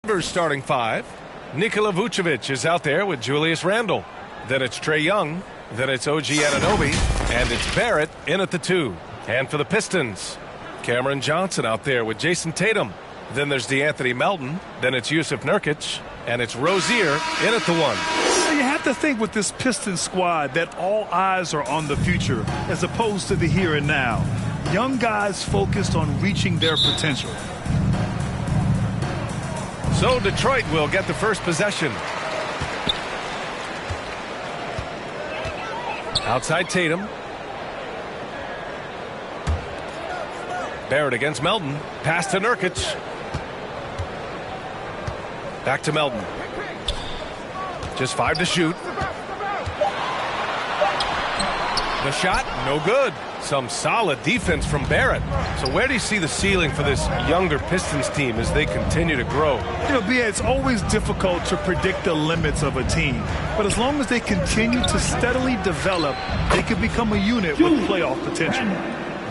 Denver's starting five. Nikola Vucevic is out there with Julius Randle. Then it's Trae Young. Then it's OG Anunoby. And it's Barrett in at the 2. And for the Pistons, Cameron Johnson out there with Jason Tatum. Then there's DeAnthony Melton. Then it's Yusuf Nurkic. And it's Rozier in at the 1. You have to think with this Pistons squad that all eyes are on the future as opposed to the here and now. Young guys focused on reaching their potential. So Detroit will get the first possession. Outside Tatum. Barrett against Melton. Pass to Nurkic. Back to Melton. Just 5 to shoot. The shot, no good. Some solid defense from Barrett. So where do you see the ceiling for this younger Pistons team as they continue to grow? You know, B.A., it's always difficult to predict the limits of a team. But as long as they continue to steadily develop, they can become a unit with playoff potential.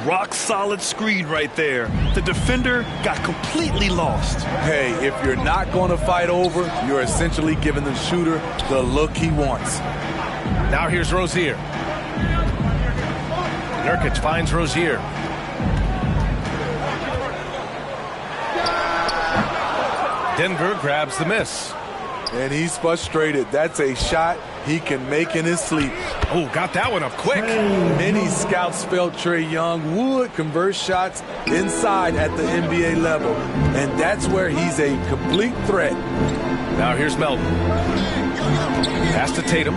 Rock solid screen right there. The defender got completely lost. Hey, if you're not going to fight over, you're essentially giving the shooter the look he wants. Now here's Rozier. Nurkic finds Rozier. Denver grabs the miss. And he's frustrated. That's a shot he can make in his sleep. Oh, got that one up quick. Many scouts felt Trae Young would convert shots inside at the NBA level. And that's where he's a complete threat. Now here's Melton. Pass to Tatum.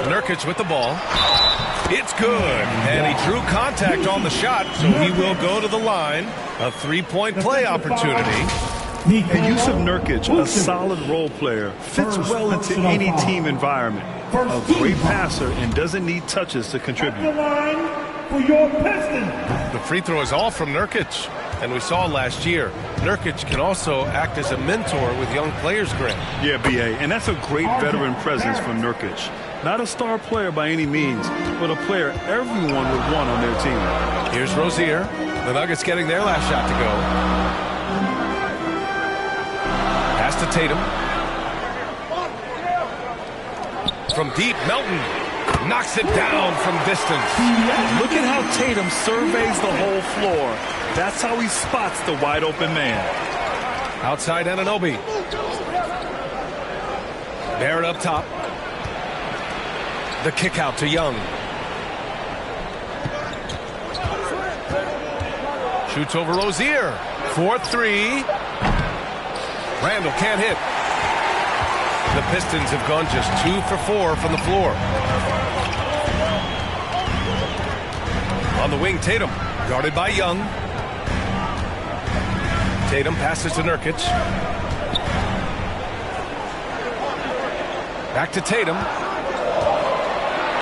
Nurkic with the ball. It's good. And he drew contact on the shot, so he will go to the line. A three-point play opportunity. And Yusuf Nurkic, a solid role player, fits well into any team environment. A great passer and doesn't need touches to contribute. The free throw is all from Nurkic. And we saw last year, Nurkic can also act as a mentor with young players, Grant. Yeah, B.A., and that's a great veteran presence from Nurkic. Not a star player by any means, but a player everyone would want on their team. Here's Rozier. The Nuggets getting their last shot to go. Pass to Tatum. From deep, Melton knocks it down from distance. Look at how Tatum surveys the whole floor. That's how he spots the wide open man. Outside Anunoby. Barrett up top. The kick out to Young. Shoots over Rozier. 4-3. Randle can't hit. The Pistons have gone just 2 for 4 from the floor. On the wing, Tatum. Guarded by Young. Tatum passes to Nurkic. Back to Tatum.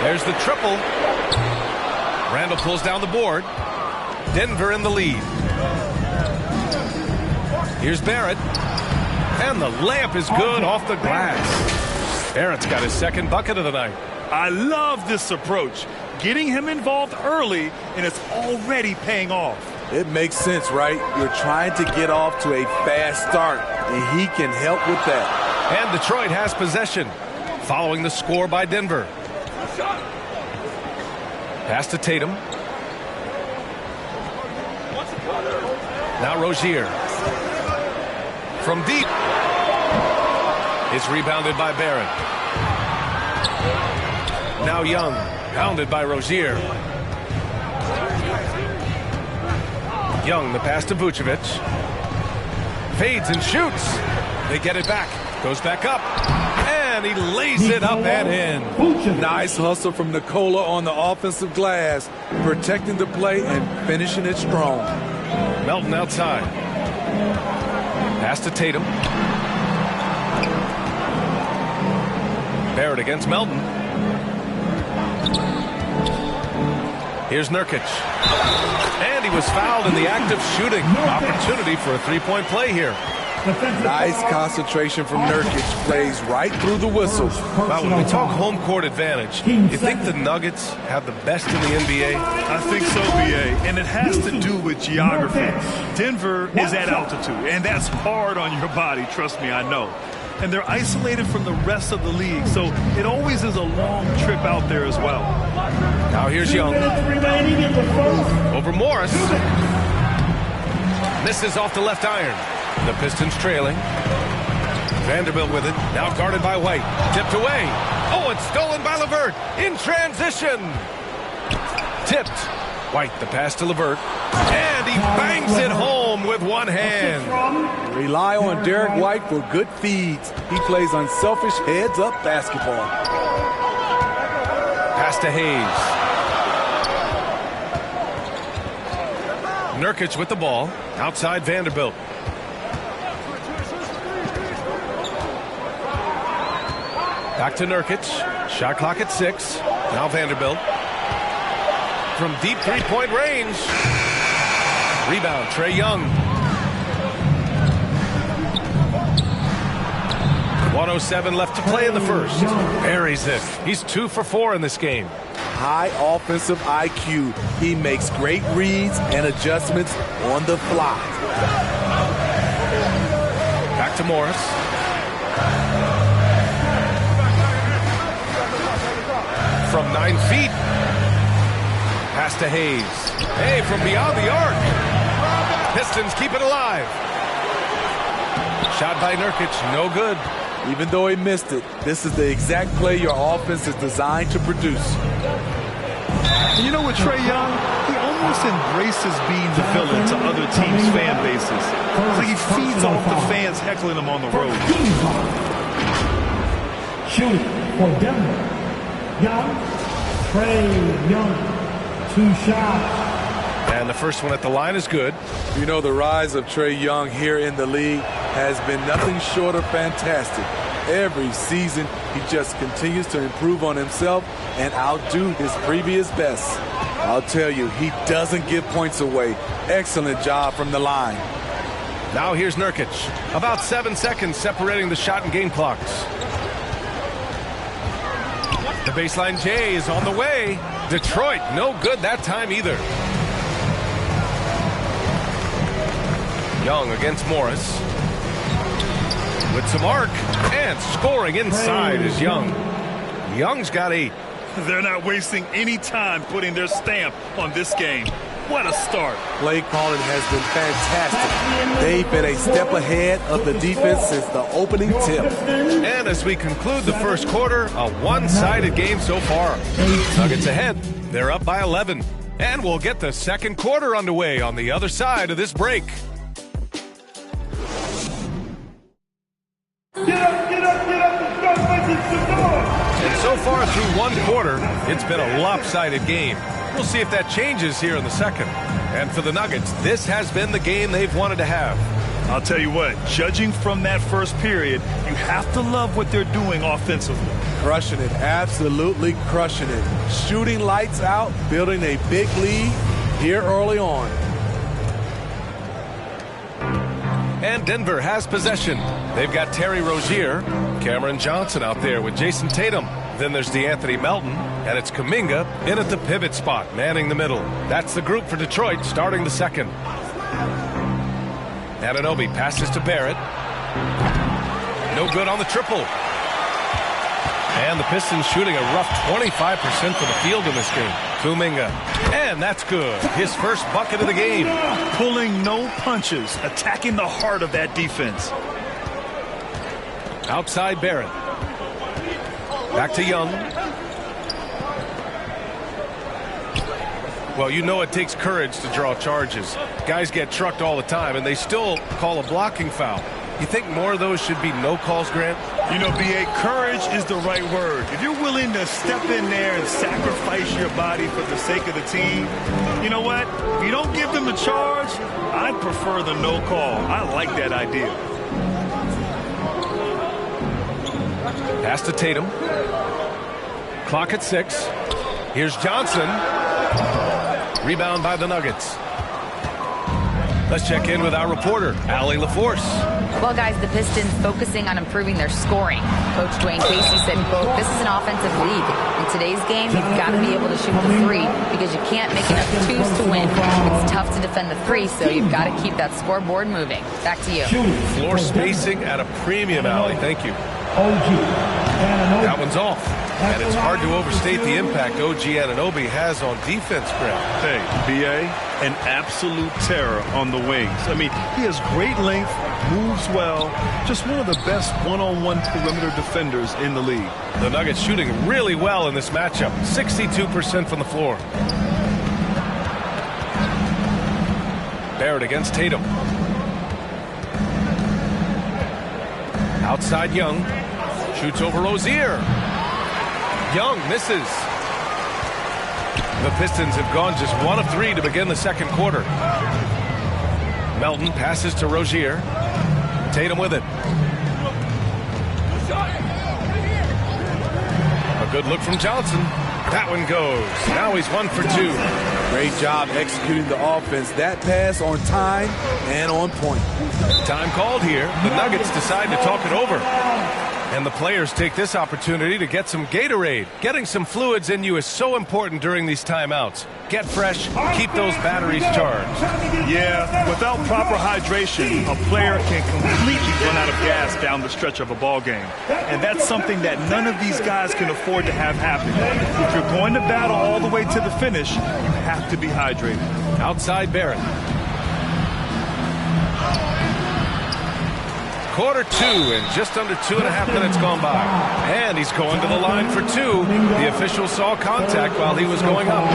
There's the triple. Randle pulls down the board. Denver in the lead. Here's Barrett. And the layup is good off the glass. Barrett's got his second bucket of the night. I love this approach. Getting him involved early, and it's already paying off. It makes sense, right? You're trying to get off to a fast start, and he can help with that. And Detroit has possession, following the score by Denver. Pass to Tatum. Now Rozier. From deep. It's rebounded by Barrett. Now Young. Pounded by Rozier. Young, the pass to Vucevic. Fades and shoots. They get it back. Goes back up. And he lays it up and in. Nice hustle from Nikola on the offensive glass, protecting the play and finishing it strong. Melton outside. Pass to Tatum. Barrett against Melton. Here's Nurkic. And he was fouled in the act of shooting. Opportunity for a three-point play here. Nice concentration from Nurkic. Plays right through the whistle. Wow, when we talk home court advantage, you think the Nuggets have the best in the NBA? I think so, B.A., and it has to do with geography. Denver is at altitude, and that's hard on your body, trust me, I know. And they're isolated from the rest of the league, so it always is a long trip out there as well. Now here's Young. Over Morris. Misses off the left iron. The Pistons trailing. Vanderbilt with it. Now guarded by White. Tipped away. Oh, it's stolen by LeVert. In transition. Tipped. White, the pass to LeVert. And he bangs it home with one hand. Rely on Derek White for good feeds. He plays unselfish heads-up basketball. Pass to Hayes. Nurkic with the ball. Outside Vanderbilt. Back to Nurkic. Shot clock at 6. Now Vanderbilt. From deep three-point range. Rebound, Trae Young. 1:07 left to play in the first. Buries it. He's 2 for 4 in this game. High offensive IQ. He makes great reads and adjustments on the fly. Back to Morris. From 9 feet. Pass to Hayes. Hey, from beyond the arc. Pistons keep it alive. Shot by Nurkic, no good. Even though he missed it, this is the exact play your offense is designed to produce. And you know what, Trae Young? He almost embraces being the villain to other teams' fan bases. It's like he feeds off the fans heckling him on the road. Shooting for Denver. Young, Trae Young, 2 shots. And the first one at the line is good. You know, the rise of Trae Young here in the league has been nothing short of fantastic. Every season, he just continues to improve on himself and outdo his previous best. I'll tell you, he doesn't give points away. Excellent job from the line. Now here's Nurkic. About 7 seconds separating the shot and game clocks. The baseline J is on the way. Detroit, no good that time either. Young against Morris. With some arc. And scoring inside is Young. Young's got 8. They're not wasting any time putting their stamp on this game. What a start. Play calling has been fantastic. They've been a step ahead of the defense since the opening tip. And as we conclude the first quarter, a one-sided game so far. Nuggets ahead. They're up by 11. And we'll get the second quarter underway on the other side of this break. And so far through one quarter, it's been a lopsided game. We'll see if that changes here in the second. And for the Nuggets, this has been the game they've wanted to have. I'll tell you what, judging from that first period, you have to love what they're doing offensively. Crushing it, absolutely crushing it. Shooting lights out, building a big lead here early on. And Denver has possession. They've got Terry Rozier, Cameron Johnson out there with Jason Tatum. Then there's DeAnthony Melton, and it's Kuminga in at the pivot spot, manning the middle. That's the group for Detroit starting the second. Anunoby passes to Barrett. No good on the triple. And the Pistons shooting a rough 25% from the field in this game. Kuminga. And that's good. His first bucket of the game. Pulling no punches, attacking the heart of that defense. Outside Barrett. Back to Young. Well, you know it takes courage to draw charges. Guys get trucked all the time, and they still call a blocking foul. You think more of those should be no calls, Grant? You know, B.A., courage is the right word. If you're willing to step in there and sacrifice your body for the sake of the team, you know what? If you don't give them the charge, I'd prefer the no call. I like that idea. Pass to Tatum. Clock at 6. Here's Johnson. Rebound by the Nuggets. Let's check in with our reporter, Allie LaForce. Well, guys, the Pistons focusing on improving their scoring. Coach Dwayne Casey said, quote, "This is an offensive league. In today's game, you've got to be able to shoot the three because you can't make enough twos to win. It's tough to defend the three, so you've got to keep that scoreboard moving." Back to you. Floor spacing at a premium, Allie. Thank you. That one's off. And it's hard to overstate the impact OG Anunoby has on defense, Graham. Hey, B.A., an absolute terror on the wings. I mean, he has great length, moves well, just one of the best one-on-one perimeter defenders in the league. The Nuggets shooting really well in this matchup, 62% from the floor. Barrett against Tatum. Outside Young. Shoots over Rozier. Young misses. The Pistons have gone just 1 of 3 to begin the second quarter. Melton passes to Rozier. Tatum with it. A good look from Johnson. That one goes. Now he's 1 for 2. Great job executing the offense. That pass on time and on point. Time called here. The Nuggets decide to talk it over. And the players take this opportunity to get some Gatorade. Getting some fluids in you is so important during these timeouts. Get fresh, keep those batteries charged. Yeah, without proper hydration, a player can completely run out of gas down the stretch of a ball game. And that's something that none of these guys can afford to have happen. If you're going to battle all the way to the finish, you have to be hydrated. Outside Barrett. Quarter 2 and just under 2.5 minutes gone by. And he's going to the line for 2. The official saw contact while he was going up.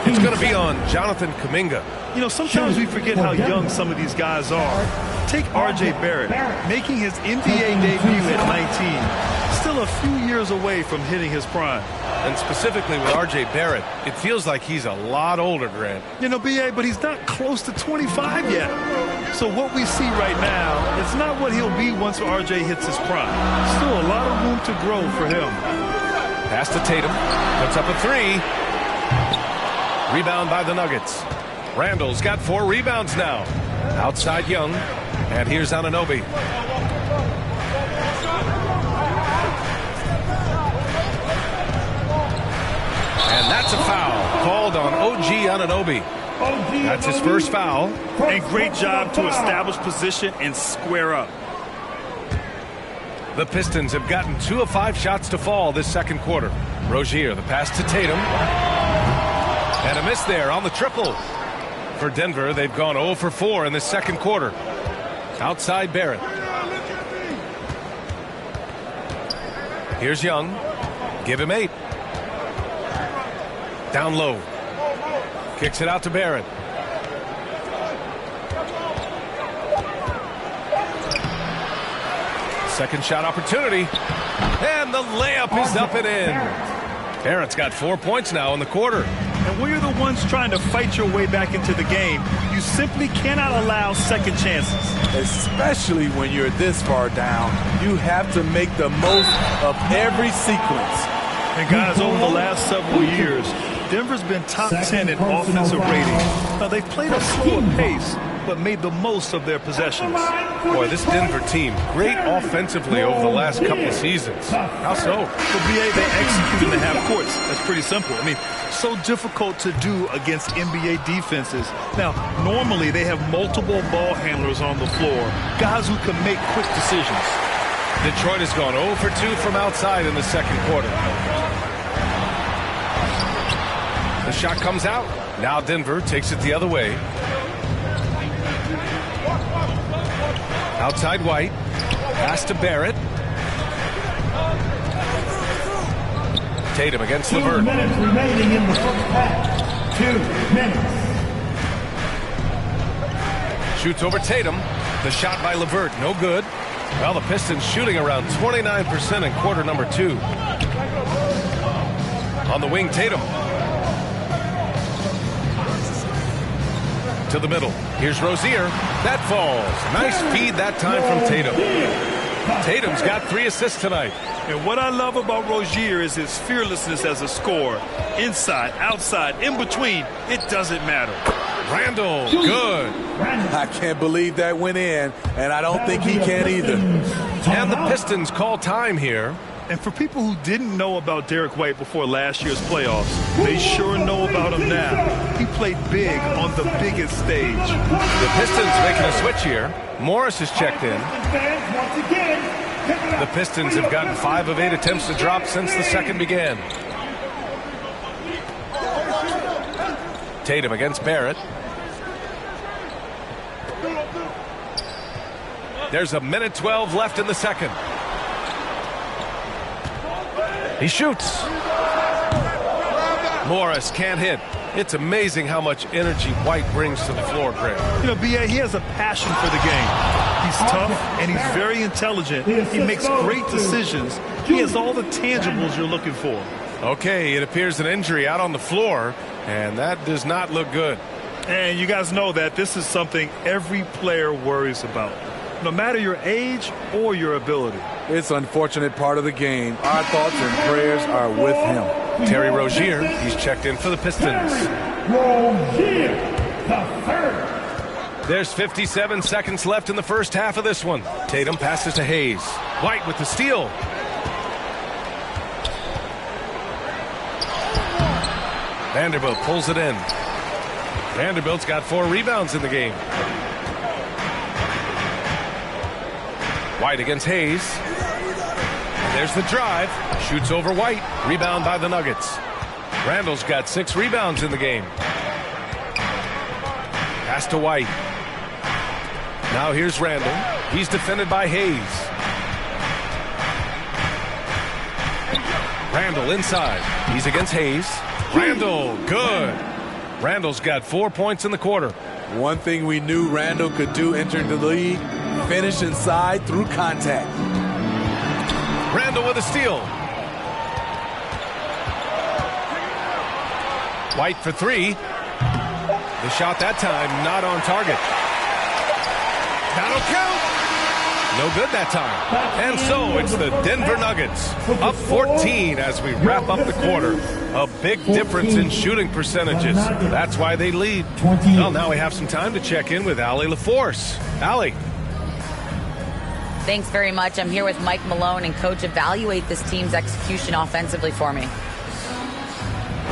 It's going to be on Jonathan Kuminga. You know, sometimes we forget how young some of these guys are. Take R.J. Barrett, making his NBA debut at 19. Still a few years away from hitting his prime. And specifically with R.J. Barrett, it feels like he's a lot older, Grant. You know, B.A., but he's not close to 25 yet. So what we see right now is not what he'll be once R.J. hits his prime. Still a lot of room to grow for him. Pass to Tatum. Puts up a 3. Rebound by the Nuggets. Randall's got 4 rebounds now. Outside Young. And here's Anunoby. And that's a foul called on OG Anunoby. That's his first foul. And great job to establish position and square up. The Pistons have gotten 2 of 5 shots to fall this second quarter. Rozier, the pass to Tatum. And a miss there on the triple. For Denver, they've gone 0 for 4 in the second quarter. Outside Barrett. Here's Young. Give him 8. Down low. Kicks it out to Barrett. Second shot opportunity. And the layup is up and in. Barrett's got 4 points now in the quarter. And when you're the ones trying to fight your way back into the game, you simply cannot allow second chances. Especially when you're this far down. You have to make the most of every sequence. And guys, over the last several years, Denver's been top 10 in offensive rating. Now, they've played a slower pace, but made the most of their possessions. Boy, this Denver team, great offensively over the last couple of seasons. How so? For BA, they execute in the half courts. That's pretty simple. I mean, so difficult to do against NBA defenses. Now, normally they have multiple ball handlers on the floor, guys who can make quick decisions. Detroit has gone 0 for 2 from outside in the second quarter. The shot comes out. Now Denver takes it the other way. Outside White. Pass to Barrett. Tatum against LeVert. 2 minutes remaining in the first half. 2 minutes. Shoots over Tatum. The shot by LeVert, no good. Well, the Pistons shooting around 29% in quarter number 2. On the wing, Tatum. To the middle. Here's Rozier. That falls. Nice feed that time from Tatum. Tatum's got 3 assists tonight. And what I love about Rozier is his fearlessness as a scorer. Inside, outside, in between, it doesn't matter. Randall, good. I can't believe that went in, and I don't think he can either. And the Pistons call time here. And for people who didn't know about Derek White before last year's playoffs, they sure know about him now. He played big on the biggest stage. The Pistons making a switch here. Morris is checked in. The Pistons have gotten 5 of 8 attempts to drop since the second began. Tatum against Barrett. There's a minute 12 left in the second. He shoots. Morris can't hit. It's amazing how much energy White brings to the floor, Greg. You know, B.A., he has a passion for the game. He's tough, and he's very intelligent. He makes great decisions. He has all the tangibles you're looking for. Okay, it appears an injury out on the floor, and that does not look good. And you guys know that this is something every player worries about, no matter your age or your ability. It's an unfortunate part of the game. Our thoughts and prayers are with him. Terry Rozier, he's checked in for the Pistons. Rozier, the third. There's 57 seconds left in the first half of this one. Tatum passes to Hayes. White with the steal. Vanderbilt pulls it in. Vanderbilt's got 4 rebounds in the game. White against Hayes. There's the drive. Shoots over White. Rebound by the Nuggets. Randall's got 6 rebounds in the game. Pass to White. Now here's Randall. He's defended by Hayes. Randall inside. He's against Hayes. Randall, good. Randall's got 4 points in the quarter. One thing we knew Randall could do entering the league, finish inside through contact. Randall with a steal. White for 3. The shot that time not on target. That'll count. No good that time. And so it's the Denver Nuggets up 14 as we wrap up the quarter. A big difference in shooting percentages. That's why they lead. Well, now we have some time to check in with Allie LaForce. Allie. Thanks very much. I'm here with Mike Malone, and Coach, evaluate this team's execution offensively for me.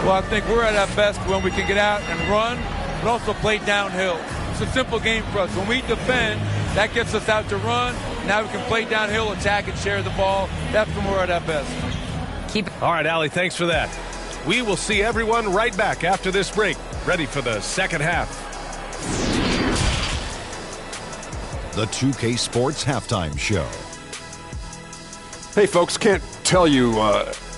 Well, I think we're at our best when we can get out and run, but also play downhill. It's a simple game for us. When we defend, that gets us out to run. Now we can play downhill, attack, and share the ball. That's when we're at our best. All right, Allie, thanks for that. We will see everyone right back after this break, ready for the second half. The 2K Sports Halftime Show. Hey, folks, can't tell you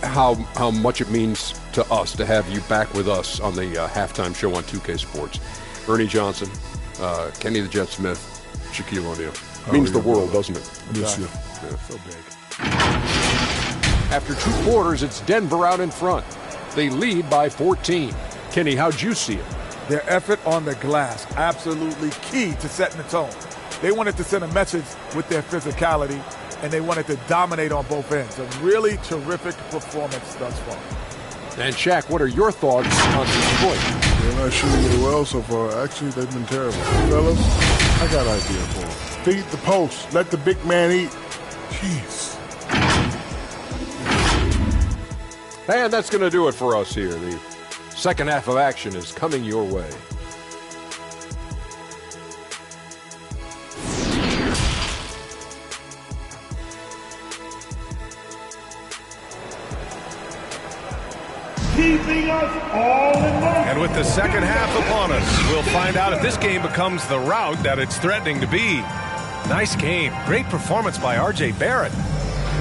how much it means to us to have you back with us on the halftime show on 2K Sports. Ernie Johnson, Kenny the Jet Smith, Shaquille O'Neal. Means the world, doesn't it? Yes, yeah. So big. After 2 quarters, it's Denver out in front. They lead by 14. Kenny, how'd you see it? Their effort on the glass, absolutely key to setting the tone. They wanted to send a message with their physicality, and they wanted to dominate on both ends. A really terrific performance thus far. And Shaq, what are your thoughts on Detroit? They're not shooting it well so far. Actually, they've been terrible. Fellas, I got an idea for them. Feed the post. Let the big man eat. Jeez. And that's going to do it for us here. The second half of action is coming your way. Keeping us all in motion. And with the second half upon us, we'll find out if this game becomes the rout that it's threatening to be. Nice game. Great performance by R.J. Barrett.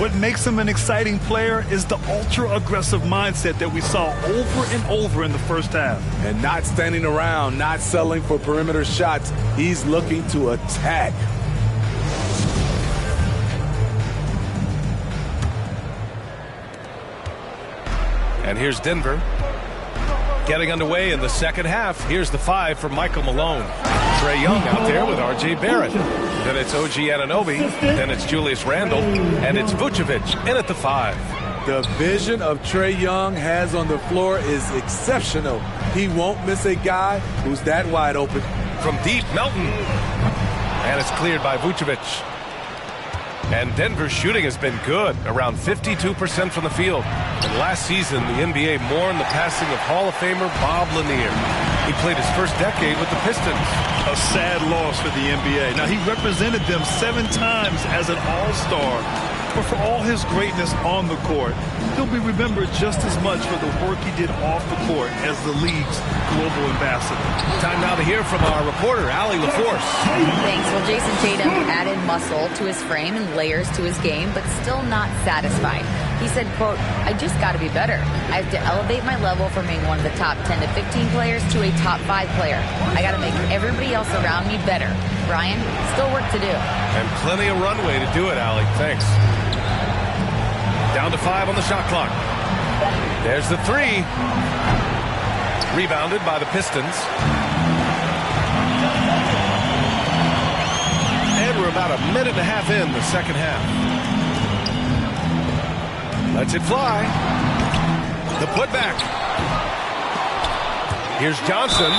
What makes him an exciting player is the ultra-aggressive mindset that we saw over and over in the first half. And not standing around, not settling for perimeter shots. He's looking to attack. And here's Denver getting underway in the second half. Here's the 5 for Michael Malone. Trae Young out there with R.J. Barrett. Then it's OG Anunoby. Then it's Julius Randle. And it's Vucevic in at the 5. The vision of Trae Young has on the floor is exceptional. He won't miss a guy who's that wide open. From deep, Melton. And it's cleared by Vucevic. And Denver's shooting has been good, around 52% from the field. And last season, the NBA mourned the passing of Hall of Famer Bob Lanier. He played his first decade with the Pistons. A sad loss for the NBA. Now, he represented them 7 times as an all-star. But for all his greatness on the court, he'll be remembered just as much for the work he did off the court as the league's global ambassador. Time now to hear from our reporter, Allie LaForce. Thanks. Well, Jason Tatum added muscle to his frame and layers to his game, but still not satisfied. He said, quote, "I just got to be better. I have to elevate my level from being one of the top 10 to 15 players to a top 5 player. I got to make everybody else around me better. Brian, still work to do." And plenty of runway to do it, Allie. Thanks. Down to 5 on the shot clock. There's the 3. Rebounded by the Pistons. And we're about a minute and a half in the second half. Lets it fly. The putback. Here's Johnson.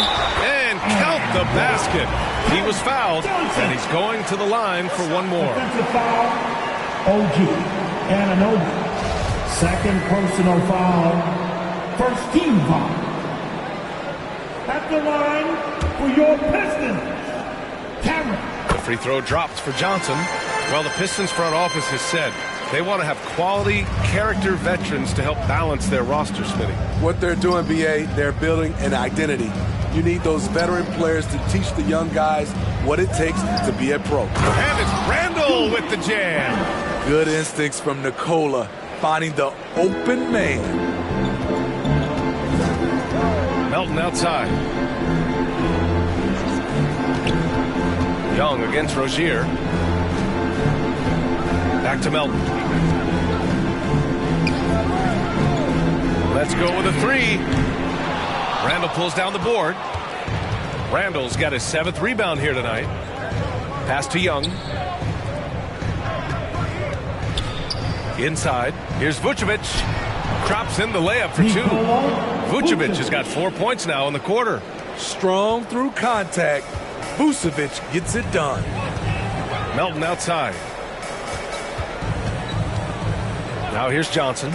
And count the basket. He was fouled, and he's going to the line for one more. Defensive foul, OG Anunoby. Second personal foul, first team foul. At the line for your Pistons, Cameron. The free throw dropped for Johnson. Well, the Pistons front office has said they want to have quality character veterans to help balance their roster, Smitty. What they're doing, BA, they're building an identity. You need those veteran players to teach the young guys what it takes to be a pro. And it's Randall with the jam. Good instincts from Nikola, finding the open man. Melton outside. Young against Rozier. Back to Melton. Let's go with a 3. Randall pulls down the board. Randall's got his 7th rebound here tonight. Pass to Young. Inside. Here's Vucevic. Drops in the layup for 2. Vucevic has got 4 points now in the quarter. Strong through contact. Vucevic gets it done. Melton outside. Now here's Johnson.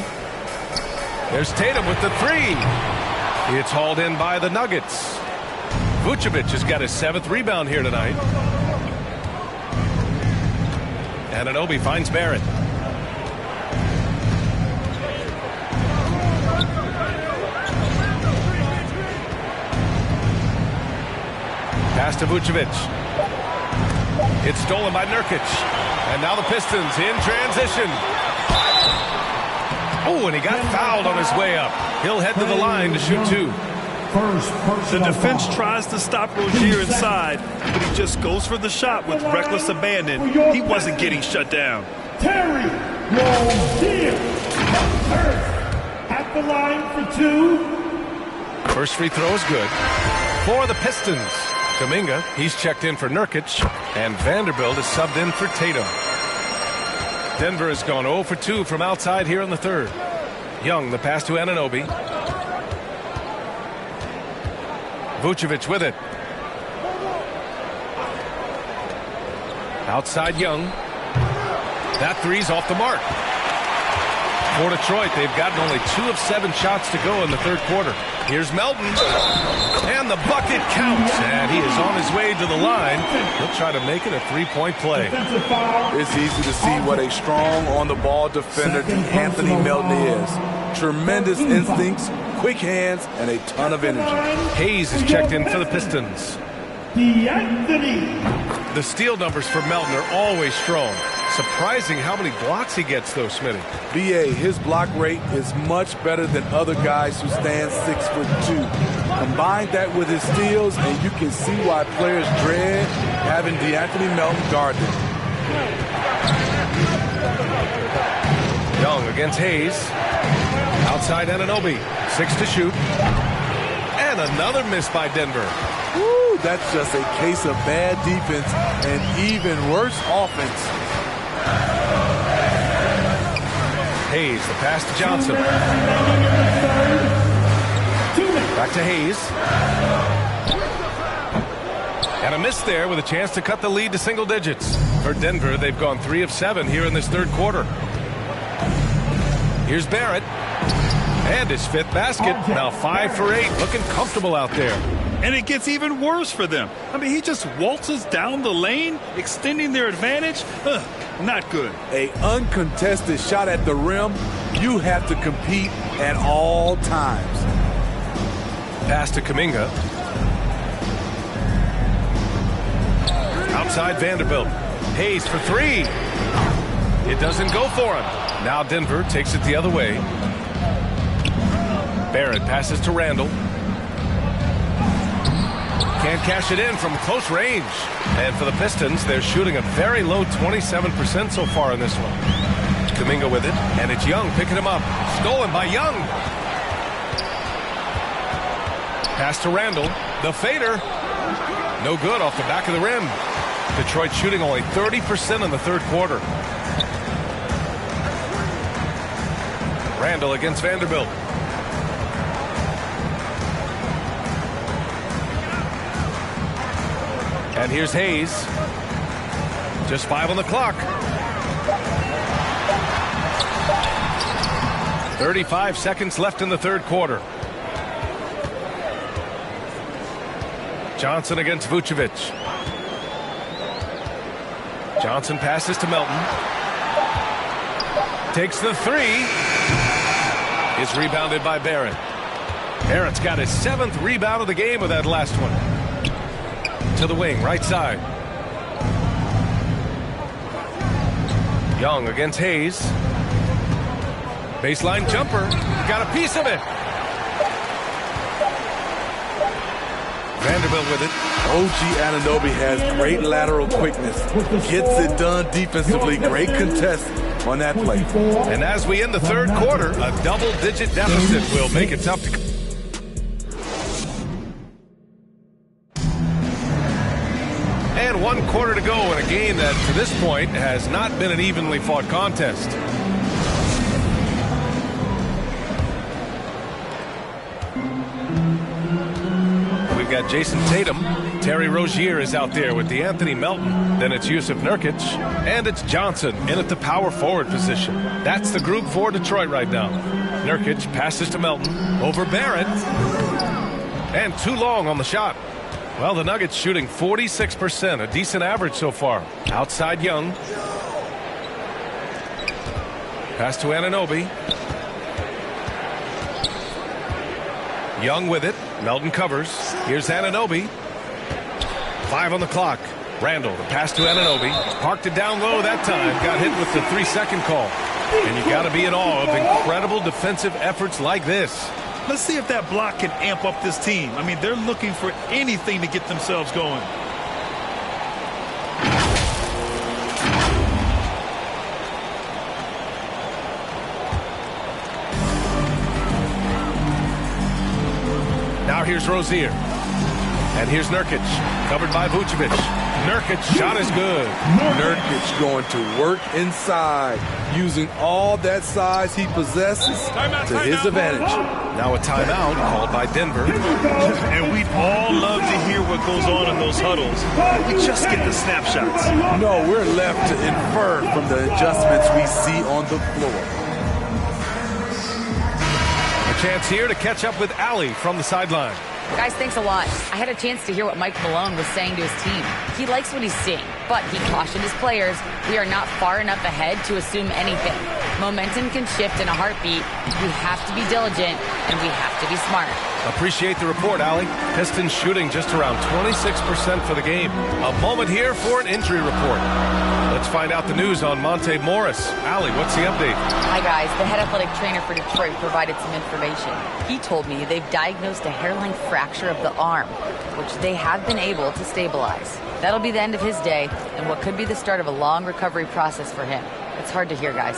There's Tatum with the 3. It's hauled in by the Nuggets. Vucevic has got his 7th rebound here tonight. Anunoby finds Barrett. Pass to Vucevic. It's stolen by Nurkic. And now the Pistons in transition. Oh, and he got fouled on his way up. He'll head to the line to shoot 2. The defense tries to stop Rozier inside, but he just goes for the shot with reckless abandon. He wasn't getting shut down. Terry Rozier at the line for 2. First free throw is good for the Pistons. Kuminga, he's checked in for Nurkic, and Vanderbilt is subbed in for Tatum. Denver has gone 0 for 2 from outside here in the 3rd. Young, the pass to Anunoby. Vucevic with it. Outside Young. That 3's off the mark. For Detroit, they've gotten only 2 of 7 shots to go in the 3rd quarter. Here's Melton. And the bucket counts. And he is on his way to the line. He'll try to make it a 3-point play. It's easy to see what a strong on-the-ball defender Anthony Melton is. Tremendous instincts, quick hands, and a ton of energy. Hayes is checked in for the Pistons. The steal numbers for Melton are always strong. Surprising how many blocks he gets, though, Smitty. BA, his block rate is much better than other guys who stand 6'2". Combine that with his steals, and you can see why players dread having DeAnthony Melton guard them. Young against Hayes. Outside Anunoby. 6 to shoot. And another miss by Denver. Woo, that's just a case of bad defense and even worse offense. Hayes, the pass to Johnson. Back to Hayes. And a miss there with a chance to cut the lead to single digits. For Denver, they've gone 3 of 7 here in this third quarter. Here's Barrett. And his 5th basket. Now 5 for 8. Looking comfortable out there. And it gets even worse for them. I mean, he just waltzes down the lane, extending their advantage. Not good. A uncontested shot at the rim. You have to compete at all times. Pass to Kuminga. Outside Vanderbilt. Hayes for 3. It doesn't go for him. Now Denver takes it the other way. Barrett passes to Randall. Can't cash it in from close range. And for the Pistons, they're shooting a very low 27% so far in this one. Kuminga with it, and it's Young picking him up. Stolen by Young. Pass to Randall. The fader. No good off the back of the rim. Detroit shooting only 30% in the third quarter. Randall against Vanderbilt. And here's Hayes. Just 5 on the clock. 35 seconds left in the third quarter. Johnson against Vucevic. Johnson passes to Melton. Takes the 3. Is rebounded by Barrett. Barrett's got his 7th rebound of the game with that last one. To the wing, right side. Young against Hayes. Baseline jumper. Got a piece of it. Vanderbilt with it. OG Anunoby has great lateral quickness. Gets it done defensively. Great contest on that play. And as we end the third quarter, a double-digit deficit will make it tough to... And 1 quarter to go in a game that, to this point, has not been an evenly fought contest. We've got Jason Tatum. Terry Rozier is out there with DeAnthony Melton. Then it's Yusuf Nurkic. And it's Johnson in at the power forward position. That's the group for Detroit right now. Nurkic passes to Melton. Over Barrett. And too long on the shot. Well, the Nuggets shooting 46%, a decent average so far. Outside Young. Pass to Anunoby. Young with it. Melton covers. Here's Anunoby. 5 on the clock. Randall, the pass to Anunoby. Parked it down low that time. Got hit with the 3-second call. And you got to be in awe of incredible defensive efforts like this. Let's see if that block can amp up this team. I mean, they're looking for anything to get themselves going. Now here's Rozier. And here's Nurkic. Covered by Vucevic. Nurkic shot is good. Nurkic going to work inside, using all that size he possesses to his advantage. Now a timeout called by Denver. And we'd all love to hear what goes on in those huddles. We just get the snapshots. No, we're left to infer from the adjustments we see on the floor. A chance here to catch up with Allie from the sideline. Guys, thanks a lot. I had a chance to hear what Mike Malone was saying to his team. He likes what he's seeing, but he cautioned his players, we are not far enough ahead to assume anything. Momentum can shift in a heartbeat. We have to be diligent, and we have to be smart. Appreciate the report, Allie. Pistons shooting just around 26% for the game. A moment here for an injury report. Let's find out the news on Monte Morris. Allie, what's the update? Hi, guys. The head athletic trainer for Detroit provided some information. He told me they've diagnosed a hairline fracture of the arm, which they have been able to stabilize. That'll be the end of his day, and what could be the start of a long recovery process for him. It's hard to hear, guys.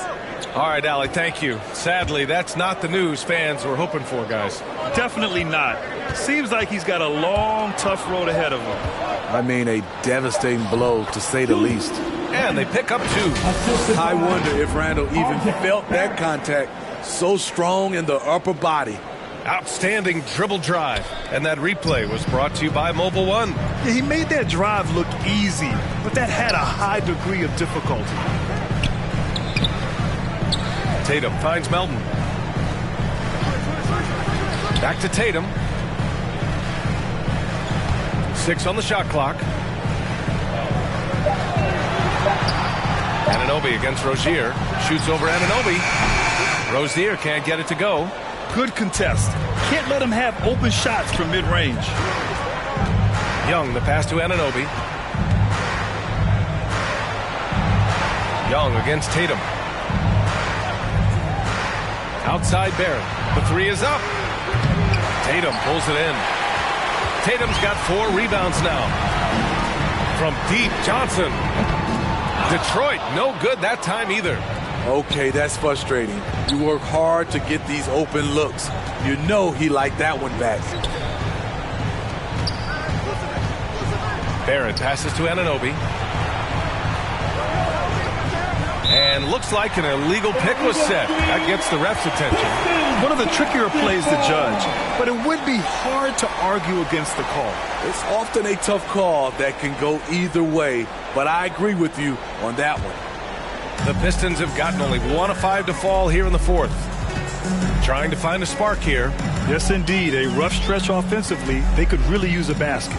All right, Allie, thank you. Sadly, that's not the news fans were hoping for, guys. Definitely not. Seems like he's got a long, tough road ahead of him. I mean, a devastating blow, to say the least. And they pick up 2. I wonder if Randall even felt that contact, so strong in the upper body. Outstanding dribble drive. And that replay was brought to you by Mobile One. Yeah, he made that drive look easy, but that had a high degree of difficulty. Tatum finds Melton. Back to Tatum. 6 on the shot clock. Anunoby against Rozier. Shoots over Anunoby. Rozier can't get it to go. Good contest. Can't let him have open shots from mid-range. Young, the pass to Anunoby. Young against Tatum. Outside Barrett. The 3 is up. Tatum pulls it in. Tatum's got 4 rebounds now. From deep, Johnson. Detroit, no good that time either. Okay, that's frustrating. You work hard to get these open looks. You know he liked that one back. Barrett passes to Anunoby. And looks like an illegal pick was set. That gets the ref's attention. One of the trickier plays to judge, but it would be hard to argue against the call. It's often a tough call that can go either way, but I agree with you on that one. The Pistons have gotten only 1 of 5 to fall here in the 4th. Trying to find a spark here. Yes, indeed. A rough stretch offensively. They could really use a basket.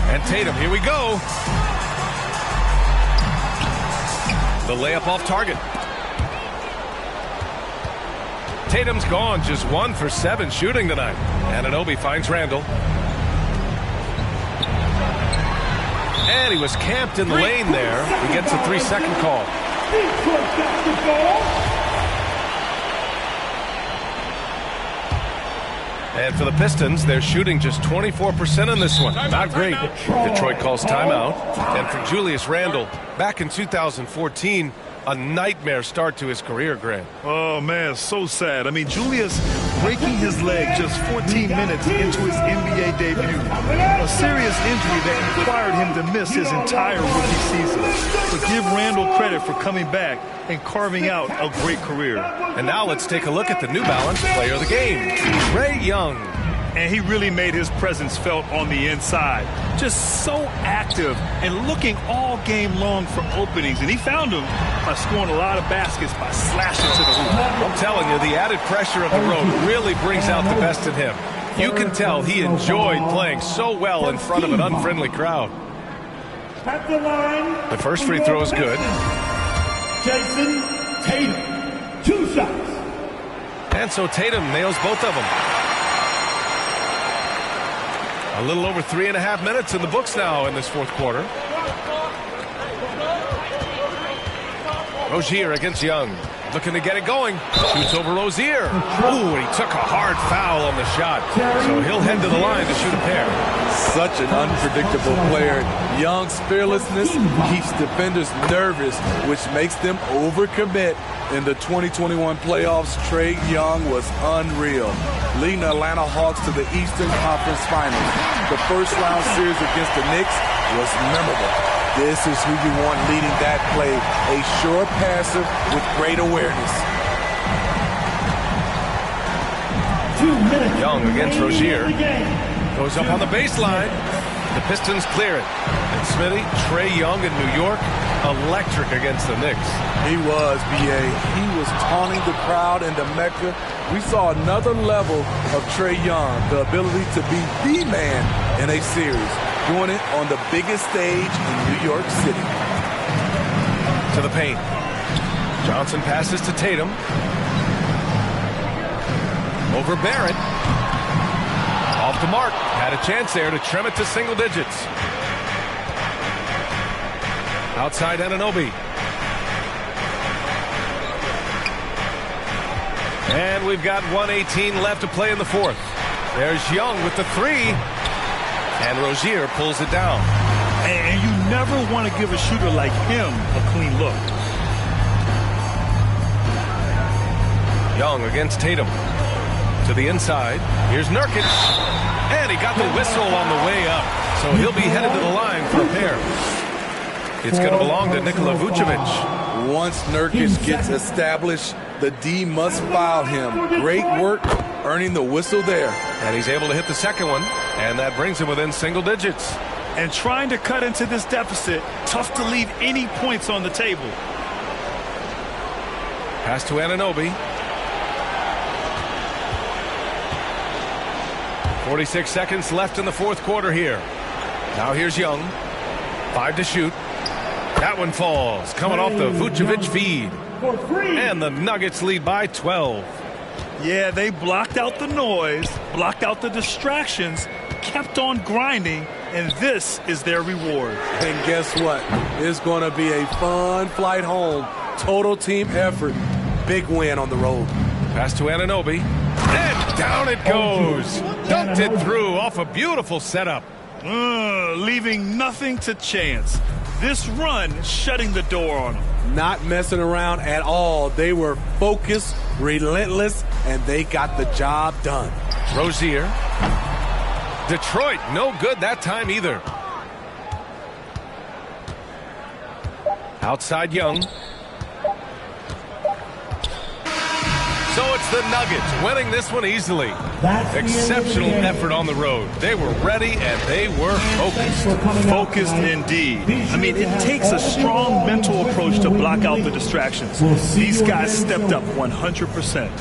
And Tatum, here we go. The layup off target. Tatum's gone, just 1 for 7 shooting tonight. Anunoby finds Randall. And he was camped in the lane there. He gets a 3-second call. And for the Pistons, they're shooting just 24% in this one. Not great. Detroit calls timeout. And for Julius Randle, back in 2014, a nightmare start to his career, Grant. Oh, man, so sad. I mean, Julius breaking his leg just 14 minutes into his NBA debut. A serious injury that required him to miss his entire rookie season. But give Randle credit for coming back and carving out a great career. And now let's take a look at the New Balance player of the game, Trae Young. And he really made his presence felt on the inside. Just so active and looking all game long for openings. And he found them by scoring a lot of baskets by slashing to the hoop. I'm telling you, the added pressure of the road really brings out the best in him. You can tell he enjoyed playing so well in front of an unfriendly crowd. The first free throw is good. Jason Tatum, 2 shots. And so Tatum nails both of them. A little over 3.5 minutes in the books now in this 4th quarter. Rozier against Young. Looking to get it going. Shoots over Rozier. Ooh, he took a hard foul on the shot. So he'll head to the line to shoot a pair. Such an unpredictable player. Young's fearlessness keeps defenders nervous, which makes them overcommit. In the 2021 playoffs, Trae Young was unreal, leading the Atlanta Hawks to the Eastern Conference Finals. The first-round series against the Knicks was memorable. This is who you want leading that play, a sure passer with great awareness. 2 minutes. Young against Rozier. Goes up on the baseline. The Pistons clear it. And Smitty, Trae Young in New York, electric against the Knicks. He was, B.A. He was taunting the crowd in the Mecca. We saw another level of Trae Young, the ability to be the man in a series, doing it on the biggest stage in New York City. To the paint. Johnson passes to Tatum. Over Barrett. Off the mark. Had a chance there to trim it to single digits. Outside Anunoby. And we've got 1:18 left to play in the 4th. There's Young with the 3. And Rozier pulls it down. And you never want to give a shooter like him a clean look. Young against Tatum. To the inside. Here's Nurkic. And he got the whistle on the way up. So he'll be headed to the line for a pair. It's going to belong to Nikola Vucevic. Once Nurkic gets established, the D must foul him. Great work earning the whistle there. And he's able to hit the second one, and that brings him within single digits. And trying to cut into this deficit, tough to leave any points on the table. Pass to Anunoby. 46 seconds left in the fourth quarter here. Now here's Young. 5 to shoot. That one falls, coming off the Vucevic feed. And the Nuggets lead by 12. Yeah, they blocked out the noise, blocked out the distractions, kept on grinding, and this is their reward. And guess what? It's going to be a fun flight home. Total team effort. Big win on the road. Pass to Anunoby. And down it goes. Dunked it through off a beautiful setup. Leaving nothing to chance. This run shutting the door on them. Not messing around at all. They were focused, relentless, and they got the job done. Rozier. Detroit, no good that time either. Outside Young. So it's the Nuggets winning this one easily. Exceptional effort on the road. They were ready and they were focused. Focused indeed. I mean, it takes a strong mental approach to block out the distractions. These guys stepped up 100%.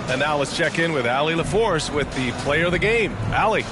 And now let's check in with Allie LaForce with the player of the game. Allie.